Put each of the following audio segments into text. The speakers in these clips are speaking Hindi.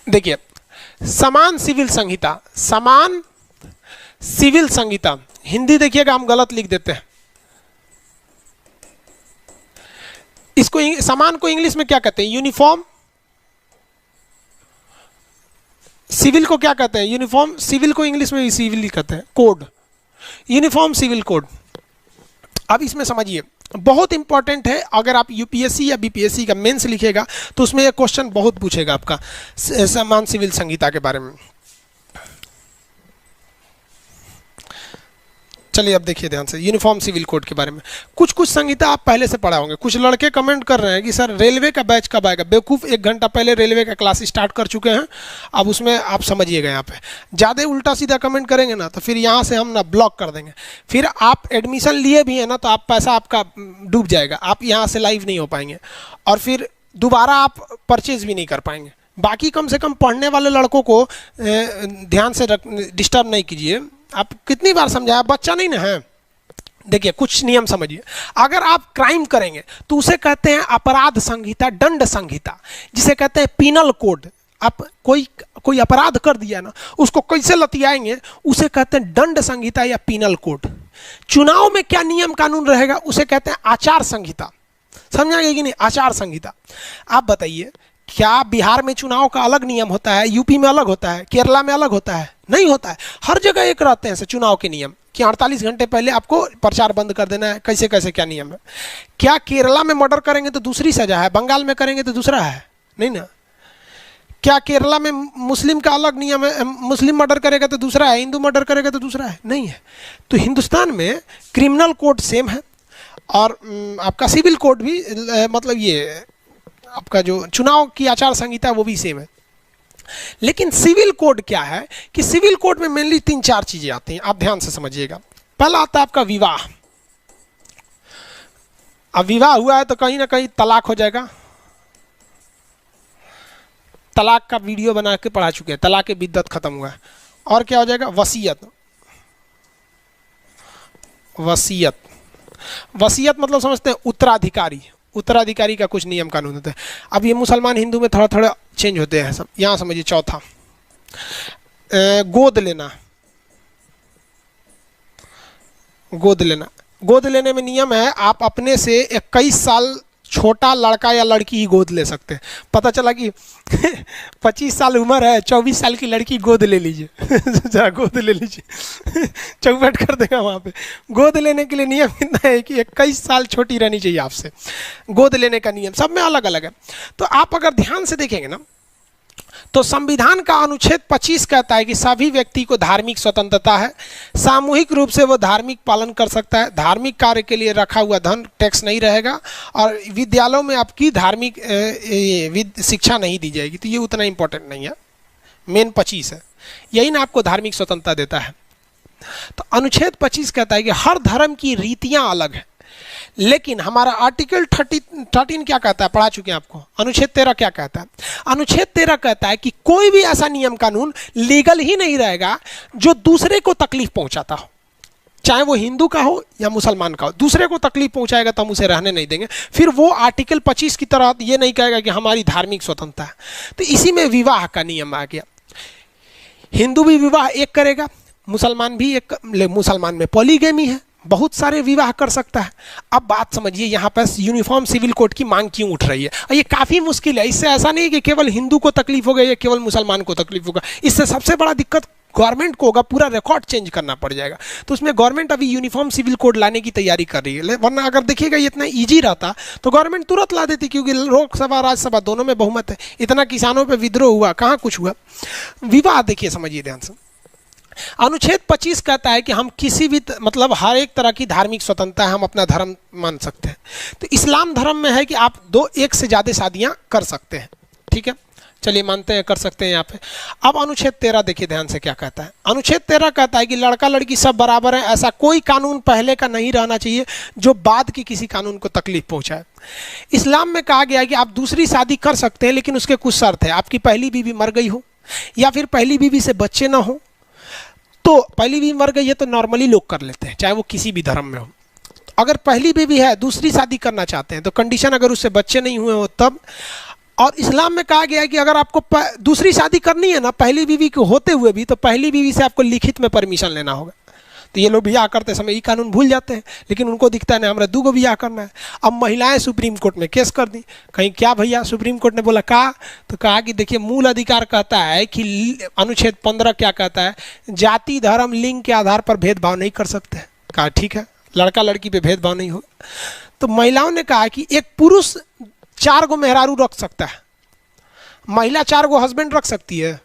देखिए, समान सिविल संहिता, समान सिविल संहिता, हिंदी देखिएगा हम गलत लिख देते हैं इसको। समान को इंग्लिश में क्या कहते हैं? यूनिफॉर्म। सिविल को क्या कहते हैं? यूनिफॉर्म। सिविल को इंग्लिश में सिविल कहते हैं, कोड, यूनिफॉर्म सिविल कोड। अब इसमें समझिए, बहुत इंपॉर्टेंट है। अगर आप यूपीएससी या बीपीएससी का मेंस लिखेगा तो उसमें यह क्वेश्चन बहुत पूछेगा आपका समान सिविल संहिता के बारे में। चलिए अब देखिए ध्यान से यूनिफॉर्म सिविल कोड के बारे में। कुछ कुछ संहिता आप पहले से पढ़ा होंगे। कुछ लड़के कमेंट कर रहे हैं कि सर रेलवे का बैच कब आएगा? बेवकूफ़, 1 घंटा पहले रेलवे का क्लास स्टार्ट कर चुके हैं। अब उसमें आप समझिएगा, यहाँ पे ज़्यादा उल्टा सीधा कमेंट करेंगे ना तो फिर यहाँ से हम ना ब्लॉक कर देंगे। फिर आप एडमिशन लिए भी हैं ना तो आप पैसा आपका डूब जाएगा, आप यहाँ से लाइव नहीं हो पाएंगे और फिर दोबारा आप परचेज भी नहीं कर पाएंगे। बाकी कम से कम पढ़ने वाले लड़कों को ध्यान से डिस्टर्ब नहीं कीजिए। आप कितनी बार समझाया, बच्चा नहीं ना है। देखिए कुछ नियम समझिए। अगर आप क्राइम करेंगे तो उसे कहते हैं अपराध संहिता, दंड संहिता, जिसे कहते हैं पीनल कोड। आप कोई अपराध कर दिया ना, उसको कैसे लतियाएंगे उसे कहते हैं दंड संहिता या पीनल कोड। चुनाव में क्या नियम कानून रहेगा उसे कहते हैं आचार संहिता। समझाएंगे कि नहीं? आचार संहिता। आप बताइए, क्या बिहार में चुनाव का अलग नियम होता है, यूपी में अलग होता है, केरला में अलग होता है? नहीं होता है। हर जगह एक रहते हैं चुनाव के नियम कि 48 घंटे पहले आपको प्रचार बंद कर देना है। कैसे कैसे क्या नियम है? क्या केरला में मर्डर करेंगे तो दूसरी सजा है, बंगाल में करेंगे तो दूसरा है? नहीं ना। क्या केरला में मुस्लिम का अलग नियम है, मुस्लिम मर्डर करेगा तो दूसरा है, हिंदू मर्डर करेगा तो दूसरा है? नहीं है। तो हिंदुस्तान में क्रिमिनल कोड सेम है और आपका सिविल कोड भी, मतलब ये आपका जो चुनाव की आचार संहिता वो भी सेम है। लेकिन सिविल कोड क्या है कि सिविल कोड में मेनली 3-4 चीजें आती हैं, आप ध्यान से समझिएगा। पहला आता है आपका विवाह। अब विवाह हुआ है तो कहीं ना कहीं तलाक हो जाएगा। तलाक का वीडियो बना के पढ़ा चुके हैं, तलाक की बिद्दत खत्म हुआ है। और क्या हो जाएगा? वसीयत। वसीयत, वसीयत मतलब समझते हैं उत्तराधिकारी। उत्तराधिकारी का कुछ नियम कानून होते हैं। अब ये मुसलमान हिंदू में थोड़ा थोड़ा चेंज होते हैं सब। यहाँ समझिए चौथा, गोद लेना। गोद लेना, गोद लेने में नियम है आप अपने से 21 साल छोटा लड़का या लड़की ही गोद ले सकते हैं। पता चला कि 25 साल उम्र है, 24 साल की लड़की गोद ले लीजिए जरा गोद ले लीजिए चौपट कर देगा वहाँ पे। गोद लेने के लिए नियम इतना है कि 21 साल छोटी रहनी चाहिए आपसे। गोद लेने का नियम सब में अलग अलग है। तो आप अगर ध्यान से देखेंगे ना तो संविधान का अनुच्छेद 25 कहता है कि सभी व्यक्ति को धार्मिक स्वतंत्रता है, सामूहिक रूप से वो धार्मिक पालन कर सकता है, धार्मिक कार्य के लिए रखा हुआ धन टैक्स नहीं रहेगा और विद्यालयों में आपकी धार्मिक शिक्षा नहीं दी जाएगी। तो ये उतना इंपॉर्टेंट नहीं है, मेन 25 है, यही ना आपको धार्मिक स्वतंत्रता देता है। तो अनुच्छेद 25 कहता है कि हर धर्म की रीतियां अलग है, लेकिन हमारा आर्टिकल 13 क्या कहता है, पढ़ा चुके हैं आपको। अनुच्छेद 13 क्या कहता है? अनुच्छेद 13 कहता है कि कोई भी ऐसा नियम कानून लीगल ही नहीं रहेगा जो दूसरे को तकलीफ पहुंचाता हो, चाहे वो हिंदू का हो या मुसलमान का हो। दूसरे को तकलीफ पहुंचाएगा तो हम उसे रहने नहीं देंगे। फिर वो आर्टिकल 25 की तरह ये नहीं कहेगा कि हमारी धार्मिक स्वतंत्रता है। तो इसी में विवाह का नियम आ गया। हिंदू भी विवाह एक करेगा, मुसलमान भी एक। मुसलमान में पॉलीगैमी है, बहुत सारे विवाह कर सकता है। अब बात समझिए, यहाँ पर यूनिफॉर्म सिविल कोड की मांग क्यों उठ रही है? और ये काफ़ी मुश्किल है। इससे ऐसा नहीं कि केवल हिंदू को तकलीफ होगा या केवल मुसलमान को तकलीफ होगा। इससे सबसे बड़ा दिक्कत गवर्नमेंट को होगा, पूरा रिकॉर्ड चेंज करना पड़ जाएगा। तो उसमें गवर्नमेंट अभी यूनिफॉर्म सिविल कोड लाने की तैयारी कर रही है। वरना अगर देखिएगा ये इतना ईजी रहता तो गवर्नमेंट तुरंत ला देती, क्योंकि लोकसभा राज्यसभा दोनों में बहुमत है। इतना किसानों पर विद्रोह हुआ, कहाँ कुछ हुआ। विवाह देखिए, समझिए ध्यान से। अनुच्छेद 25 कहता है कि हम किसी भी मतलब हर एक तरह की धार्मिक स्वतंत्रता है, हम अपना धर्म मान सकते हैं। तो इस्लाम धर्म में है कि आप 1 से ज़्यादा शादियां कर सकते हैं। ठीक है, चलिए मानते हैं कर सकते हैं यहाँ पे। अब अनुच्छेद 13 देखिए ध्यान से क्या कहता है। अनुच्छेद 13 कहता है कि लड़का लड़की सब बराबर है। ऐसा कोई कानून पहले का नहीं रहना चाहिए जो बाद की किसी कानून को तकलीफ पहुंचाए। इस्लाम में कहा गया है कि आप दूसरी शादी कर सकते हैं, लेकिन उसके कुछ शर्त है। आपकी पहली बीवी मर गई हो या फिर पहली बीवी से बच्चे ना हो। तो पहली बीवी मर गई है तो नॉर्मली लोग कर लेते हैं, चाहे वो किसी भी धर्म में हो। अगर पहली बीवी है, दूसरी शादी करना चाहते हैं, तो कंडीशन अगर उससे बच्चे नहीं हुए हो तब और इस्लाम में कहा गया है कि अगर आपको दूसरी शादी करनी है ना पहली बीवी के होते हुए भी, तो पहली बीवी से आपको लिखित में परमिशन लेना होगा। तो ये लोग ब्याह करते समय ये कानून भूल जाते हैं, लेकिन उनको दिखता है ना हमारा 2 ब्याह करना है। अब महिलाएं सुप्रीम कोर्ट में केस कर दी, कहीं क्या भैया, सुप्रीम कोर्ट ने बोला कहा, तो कहा कि देखिए मूल अधिकार कहता है कि अनुच्छेद 15 क्या कहता है, जाति धर्म लिंग के आधार पर भेदभाव नहीं कर सकते। कहा ठीक है, लड़का लड़की पे भेदभाव नहीं होगा। तो महिलाओं ने कहा कि एक पुरुष 4 मेहरारू रख सकता है, महिला 4 हस्बैंड रख सकती है?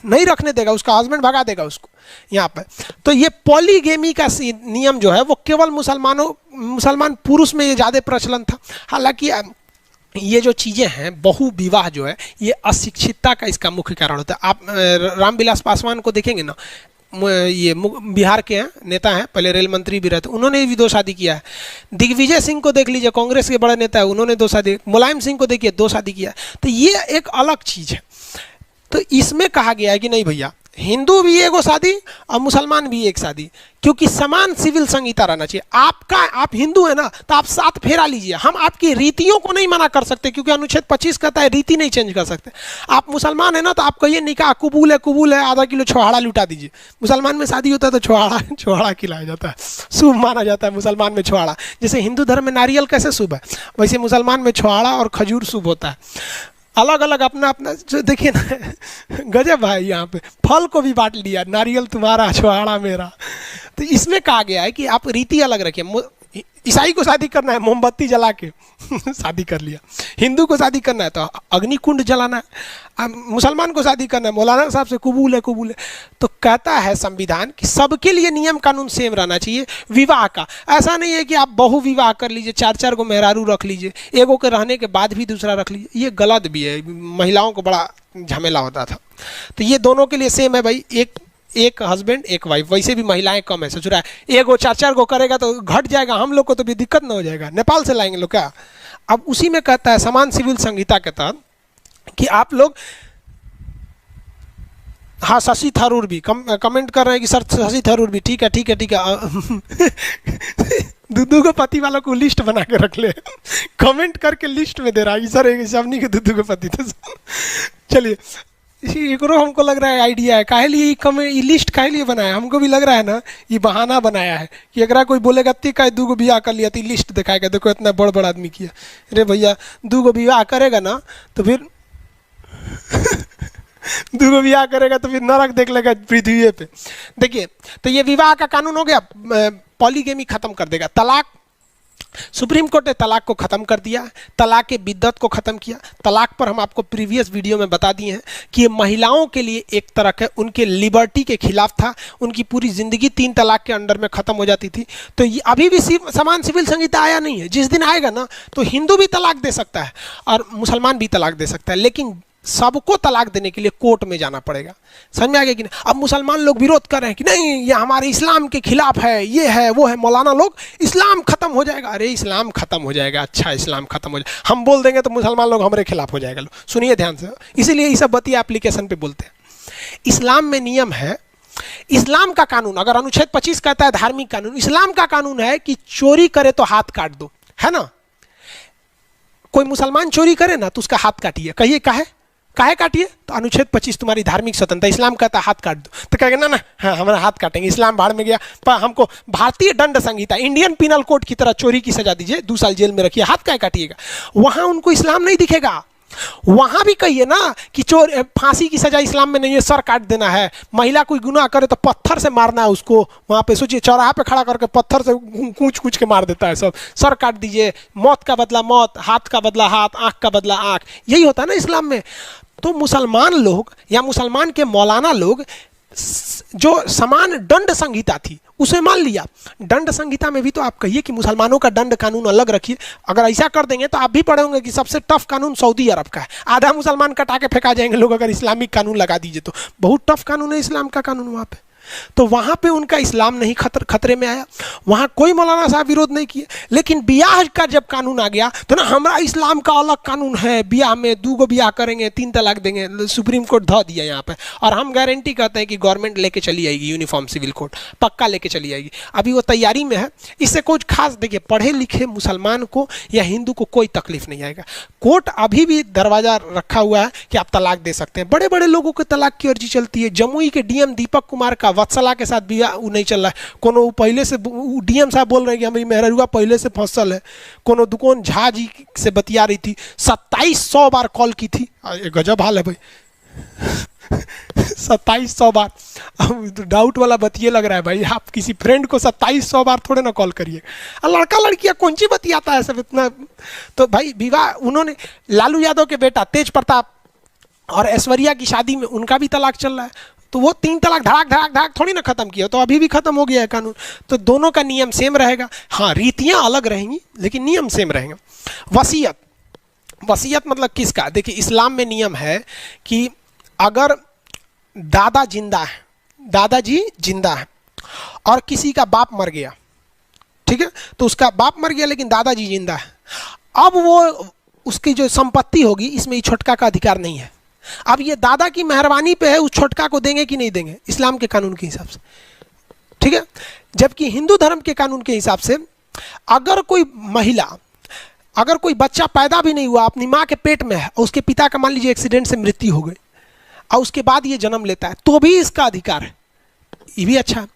नहीं रखने देगा, उसका हस्बैंड भगा देगा उसको यहाँ पर। तो ये पॉलीगेमी का नियम जो है वो केवल मुसलमान पुरुष में ये ज़्यादा प्रचलन था। हालांकि ये जो चीज़ें हैं, बहु विवाह जो है, ये अशिक्षितता का इसका मुख्य कारण होता है। आप रामविलास पासवान को देखेंगे ना, ये बिहार के हैं, नेता हैं, पहले रेल मंत्री भी रहते, उन्होंने भी 2 शादी किया है। दिग्विजय सिंह को देख लीजिए, कांग्रेस के बड़े नेता है, उन्होंने 2 शादी। मुलायम सिंह को देखिए 2 शादी किया। तो ये एक अलग चीज़ है। तो इसमें कहा गया है कि नहीं भैया, हिंदू भी एगो शादी और मुसलमान भी एक शादी, क्योंकि समान सिविल संहिता रहना चाहिए। आप हिंदू है ना, तो आप 7 फेरा लीजिए, हम आपकी रीतियों को नहीं मना कर सकते, क्योंकि अनुच्छेद 25 कहता है रीति नहीं चेंज कर सकते। आप मुसलमान है ना, तो आप कहिए निकाह कबूल है, आधा किलो छोहाड़ा लुटा दीजिए। मुसलमान में शादी होता है तो छोहाड़ा खिलाया जाता है, शुभ माना जाता है मुसलमान में छोहाड़ा। जैसे हिंदू धर्म में नारियल कैसे शुभ है, वैसे मुसलमान में छोहाड़ा और खजूर शुभ होता है। अलग अलग अपना अपना जो देखिए ना, गजब भाई, यहाँ पे फल को भी बांट लिया, नारियल तुम्हारा छोहाड़ा मेरा। तो इसमें कहा गया है कि आप रीति अलग रखिए। ईसाई को शादी करना है मोमबत्ती जला के शादी कर लिया, हिंदू को शादी करना है तो अग्निकुंड जलाना है, मुसलमान को शादी करना है मौलाना साहब से कबूल है। तो कहता है संविधान कि सबके लिए नियम कानून सेम रहना चाहिए। विवाह का ऐसा नहीं है कि आप बहु विवाह कर लीजिए, 4 को मेहरारू रख लीजिए, एगो के रहने के बाद भी दूसरा रख लीजिए, ये गलत भी है, महिलाओं को बड़ा झमेला होता था। तो ये दोनों के लिए सेम है भाई, एक हस्बैंड एक वाइफ। वैसे भी महिलाएं कम है, सोच रहा है एगो 4 को करेगा तो घट जाएगा, हम लोग को तो भी दिक्कत ना हो जाएगा, नेपाल से लाएंगे लोग क्या। अब उसी में कहता है समान सिविल संहिता के तहत कि आप लोग, हाँ शशि थरूर भी कमेंट कर रहे हैं कि सर शशि थरूर भी, ठीक है दूधू को पति वालों को लिस्ट बना के रख ले कमेंट करके लिस्ट में दे रहा है सर सबनी के दूधू को पति। तो चलिए एक हमको लग रहा है आइडिया है, काहे लिए ये लिस्ट काहे लिए बनाया, हमको भी लग रहा है ना ये बहाना बनाया है कि अगर कोई बोलेगा ती का 2 ब्याह कर लिया तो लिस्ट दिखाएगा, देखो इतना बड़ आदमी किया। अरे भैया 2 ब्याह करेगा ना तो फिर 2 ब्याह करेगा तो फिर नरक देख लेगा पृथ्वी पे। देखिए तो ये विवाह का कानून हो गया, पॉलीगेमी खत्म कर देगा। तलाक, सुप्रीम कोर्ट ने तलाक को ख़त्म कर दिया, तलाक के बिद्दत को ख़त्म किया। तलाक पर हम आपको प्रीवियस वीडियो में बता दिए हैं कि ये महिलाओं के लिए एक तरह के उनके लिबर्टी के खिलाफ था, उनकी पूरी ज़िंदगी 3 तलाक के अंडर में ख़त्म हो जाती थी। तो ये अभी भी समान सिविल संहिता आया नहीं है, जिस दिन आएगा ना तो हिंदू भी तलाक दे सकता है और मुसलमान भी तलाक दे सकता है, लेकिन सबको तलाक देने के लिए कोर्ट में जाना पड़ेगा। समझ में आ गया कि नहीं। अब मुसलमान लोग विरोध कर रहे हैं कि नहीं ये हमारे इस्लाम के खिलाफ है, ये है वो है, मौलाना लोग इस्लाम खत्म हो जाएगा। अरे इस्लाम खत्म हो जाएगा, अच्छा इस्लाम खत्म हो जाएगा, हम बोल देंगे तो मुसलमान लोग हमारे खिलाफ हो जाएगा। सुनिए ध्यान से, इसीलिए ये सब बतिया एप्लीकेशन पे बोलते हैं। इस्लाम में नियम है, इस्लाम का कानून, अगर अनुच्छेद 25 कहता है धार्मिक कानून, इस्लाम का कानून है कि चोरी करे तो हाथ काट दो, है ना। कोई मुसलमान चोरी करे ना तो उसका हाथ काटिए, कहिए काहे काटिए, तो अनुच्छेद 25 तुम्हारी धार्मिक स्वतंत्रता, इस्लाम कहता है हाथ काट दो, तो कहेंगे ना हाँ हमारा हाथ काटेंगे, इस्लाम बाहर में गया, पर हमको भारतीय दंड संहिता इंडियन पिनल कोड की तरह चोरी की सजा दीजिए, 2 साल जेल में रखिए, हाथ काहे काटिएगा। वहां उनको इस्लाम नहीं दिखेगा। वहां भी कहिए ना कि चोर फांसी की सजा इस्लाम में नहीं है, सर काट देना है। महिला कोई गुनाह करे तो पत्थर से मारना है उसको, वहां पे सोचिए चौराहा पे खड़ा करके पत्थर से कूच के मार देता है सब, सर काट दीजिए, मौत का बदला मौत, हाथ का बदला हाथ, आंख का बदला आंख, यही होता है ना इस्लाम में। तो मुसलमान लोग या मुसलमान के मौलाना लोग जो समान दंड संहिता थी उसे मान लिया। दंड संहिता में भी तो आप कहिए कि मुसलमानों का दंड कानून अलग रखिए। अगर ऐसा कर देंगे तो आप भी पढ़े होंगे कि सबसे टफ कानून सऊदी अरब का है, आधा मुसलमान कटा के फेंका जाएंगे लोग अगर इस्लामिक कानून लगा दीजिए तो। बहुत टफ कानून है इस्लाम का कानून वहाँ पे। तो वहाँ पे उनका इस्लाम नहीं खतरे में आया, वहाँ कोई मौलाना साहब विरोध नहीं किए। लेकिन ब्याह का जब कानून आ गया तो ना हमारा इस्लाम का अलग कानून है, ब्याह में 2 ब्याह करेंगे 3 तलाक देंगे, सुप्रीम कोर्ट धो दिया यहाँ पे। और हम गारंटी कहते हैं कि गवर्नमेंट लेके चली आएगी यूनिफॉर्म सिविल कोड, पक्का लेके चली आएगी, अभी वो तैयारी में है। इससे कुछ खास देखिए, पढ़े लिखे मुसलमान को या हिंदू को कोई तकलीफ नहीं आएगा। कोर्ट अभी भी दरवाजा रखा हुआ है कि आप तलाक दे सकते हैं। बड़े बड़े लोगों के तलाक की अर्जी चलती है। जमुई के डीएम दीपक कुमार का वत्सला के साथ भी नहीं चल रहा है, कोनो पहले से डीएम साहब बोल रहे हैं कि हमारी मेहरुआ पहले से फसल है। कोनो दुकान झा जी से बतिया रही थी, 2700 बार कॉल की थी, गजब हाल है भाई 2700 बार। डाउट वाला बतिए लग रहा है भाई, आप किसी फ्रेंड को 2700 बार थोड़े ना कॉल करिए। लड़का लड़कियां कौन सी बतियाता है सब इतना। तो भाई विवाह, उन्होंने लालू यादव के बेटा तेज प्रताप और ऐश्वर्या की शादी में उनका भी तलाक चल रहा है, तो वो 3 तलाक धड़ाक धड़ाक धड़ाक थोड़ी ना खत्म किया, तो अभी भी खत्म हो गया है कानून। तो दोनों का नियम सेम रहेगा, हाँ रीतियां अलग रहेंगी लेकिन नियम सेम रहेंगे। वसीयत, वसीयत मतलब किसका? देखिए इस्लाम में नियम है कि अगर दादा जिंदा है, दादाजी जिंदा है और किसी का बाप मर गया, ठीक है, तो उसका बाप मर गया लेकिन दादाजी जिंदा है, अब वो उसकी जो संपत्ति होगी इसमें ये छोटका का अधिकार नहीं है। अब ये दादा की मेहरबानी पे है, उस छोटका को देंगे कि नहीं देंगे इस्लाम के कानून के हिसाब से, ठीक है। जबकि हिंदू धर्म के कानून के हिसाब से अगर कोई महिला, अगर कोई बच्चा पैदा भी नहीं हुआ, अपनी माँ के पेट में है और उसके पिता का मान लीजिए एक्सीडेंट से मृत्यु हो गई और उसके बाद ये जन्म लेता है, तो भी इसका अधिकार है। ये भी अच्छा है।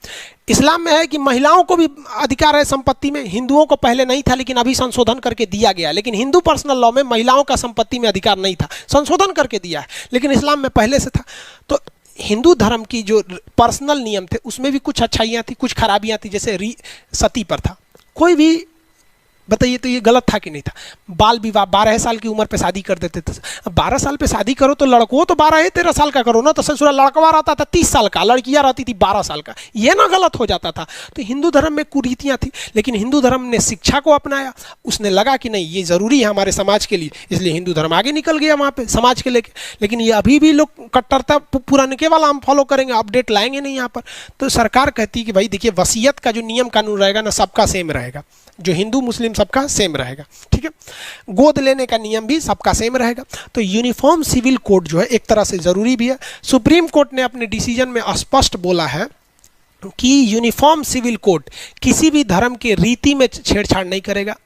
इस्लाम में है कि महिलाओं को भी अधिकार है संपत्ति में, हिंदुओं को पहले नहीं था लेकिन अभी संशोधन करके दिया गया। लेकिन हिंदू पर्सनल लॉ में महिलाओं का संपत्ति में अधिकार नहीं था, संशोधन करके दिया है, लेकिन इस्लाम में पहले से था। तो हिंदू धर्म की जो पर्सनल नियम थे उसमें भी कुछ अच्छाइयाँ थी, कुछ खराबियाँ थी। जैसे सती प्रथा, कोई भी बताइए तो ये गलत था कि नहीं था? बाल विवाह, 12 साल की उम्र पे शादी कर देते थे। 12 साल पे शादी करो तो लड़कों तो 12-13 साल का करो ना, तो ससुरा लड़कवा रहता था 30 साल का, लड़कियां रहती थी 12 साल का, ये ना गलत हो जाता था। तो हिंदू धर्म में कुरीतियाँ थी, लेकिन हिंदू धर्म ने शिक्षा को अपनाया, उसने लगा कि नहीं ये ज़रूरी है हमारे समाज के लिए, इसलिए हिंदू धर्म आगे निकल गया वहाँ पर समाज के लेके। लेकिन ये अभी भी लोग कट्टरता पुराने वाला हम फॉलो करेंगे, अपडेट लाएंगे नहीं यहाँ पर। तो सरकार कहती है कि भाई देखिए वसीयत का जो नियम कानून रहेगा ना सबका सेम रहेगा, जो हिंदू मुस्लिम सबका सेम रहेगा, ठीक है। गोद लेने का नियम भी सबका सेम रहेगा। तो यूनिफॉर्म सिविल कोड जो है एक तरह से ज़रूरी भी है। सुप्रीम कोर्ट ने अपने डिसीजन में स्पष्ट बोला है कि यूनिफॉर्म सिविल कोड किसी भी धर्म के रीति में छेड़छाड़ नहीं करेगा,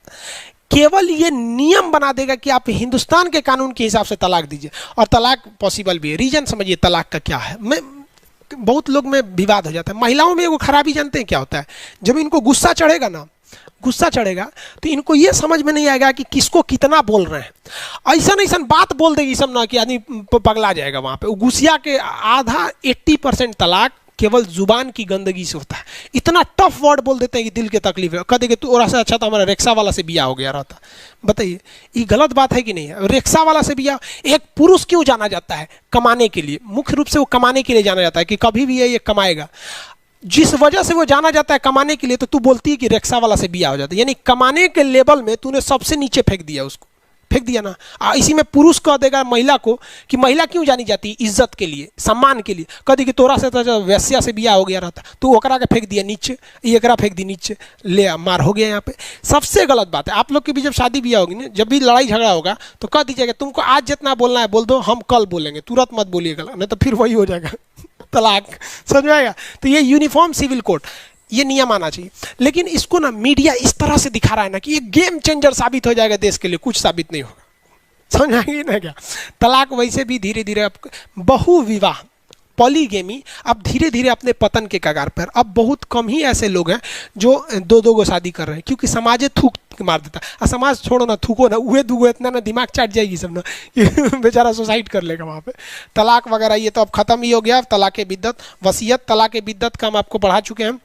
केवल ये नियम बना देगा कि आप हिंदुस्तान के कानून के हिसाब से तलाक दीजिए। और तलाक पॉसिबल भी है। रीजन समझिए तलाक का क्या है, बहुत लोग में विवाद हो जाता है। महिलाओं में वो खराबी जानते हैं क्या होता है? जब इनको गुस्सा चढ़ेगा ना, गुस्सा चढ़ेगा तो इनको ये समझ में नहीं आएगा कि किसको कितना बोल रहे हैं। ऐसा बात बोल देगी सब ना कि आदमी पगला जाएगा वहाँ पे। गुस्सिया के आधा 80% तलाक केवल जुबान की गंदगी से होता है। इतना टफ वर्ड बोल देते हैं कि दिल के तकलीफ है। कह देंगे तू और अच्छा तो हमारा रिक्शा वाला से बिया हो गया रहता। बताइए ये गलत बात है कि नहीं है? रिक्शा वाला से बिया, एक पुरुष क्यों जाना जाता है? कमाने के लिए, मुख्य रूप से वो कमाने के लिए जाना जाता है कि कभी भी ये कमाएगा। जिस वजह से वो जाना जाता है कमाने के लिए, तो तू बोलती है कि रिक्शा वाला से बिया हो जाता है। यानी कमाने के लेवल में तूने सबसे नीचे फेंक दिया, उसको फेंक दिया ना। इसी में पुरुष कह देगा महिला को कि महिला क्यों जानी जाती है? इज्जत के लिए, सम्मान के लिए। कह दी कि तोरा से तो वैश्या से बिया हो गया रहता, तू ओकरा के फेंक दिया नीचे, एकरा फेंक दी नीचे, ले मार हो गया। यहाँ पे सबसे गलत बात है। आप लोग की भी जब शादी बिया होगी ना, जब भी लड़ाई झगड़ा होगा तो कह दीजिएगा तुमको आज जितना बोलना है बोल दो, हम कल बोलेंगे, तुरंत मत बोलिएगा, नहीं तो फिर वही हो जाएगा तलाक। समझ में आएगा? तो ये यूनिफॉर्म सिविल कोड, ये नियम आना चाहिए। लेकिन इसको ना मीडिया इस तरह से दिखा रहा है ना कि ये गेम चेंजर साबित हो जाएगा देश के लिए, कुछ साबित नहीं होगा। समझ आएगी ना क्या? तलाक वैसे भी धीरे धीरे, बहुविवाह, पॉलीगेमी अब धीरे धीरे अपने पतन के कगार पर। अब बहुत कम ही ऐसे लोग हैं जो 2-2 गो शादी कर रहे हैं, क्योंकि समाज थूक मार देता है। समाज छोड़ो ना, थूको ना, उहे दूगो इतना ना दिमाग चाट जाएगी सब ना कि बेचारा सुसाइड कर लेगा वहाँ पे। तलाक वगैरह ये तो अब ख़त्म ही हो गया। तलाक बिद्दत, वसीयत, तलाक बिद्दत का हम आपको पढ़ा चुके हैं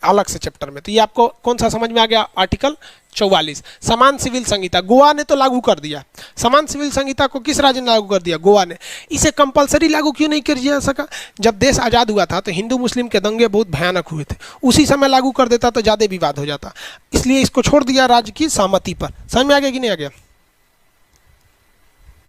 अलग से चैप्टर में। तो ये आपको कौन सा समझ में आ गया? आर्टिकल 44। समान सिविल संहिता गोवा ने तो लागू कर दिया। समान सिविल संहिता को किस राज्य ने लागू कर दिया? गोवा ने। इसे कंपलसरी लागू क्यों नहीं किया जा सका? जब देश आज़ाद हुआ था तो हिंदू मुस्लिम के दंगे बहुत भयानक हुए थे, उसी समय लागू कर देता तो ज़्यादा विवाद हो जाता, इसलिए इसको छोड़ दिया राज्य की सहमति पर। समझ में आ गया कि नहीं आ गया?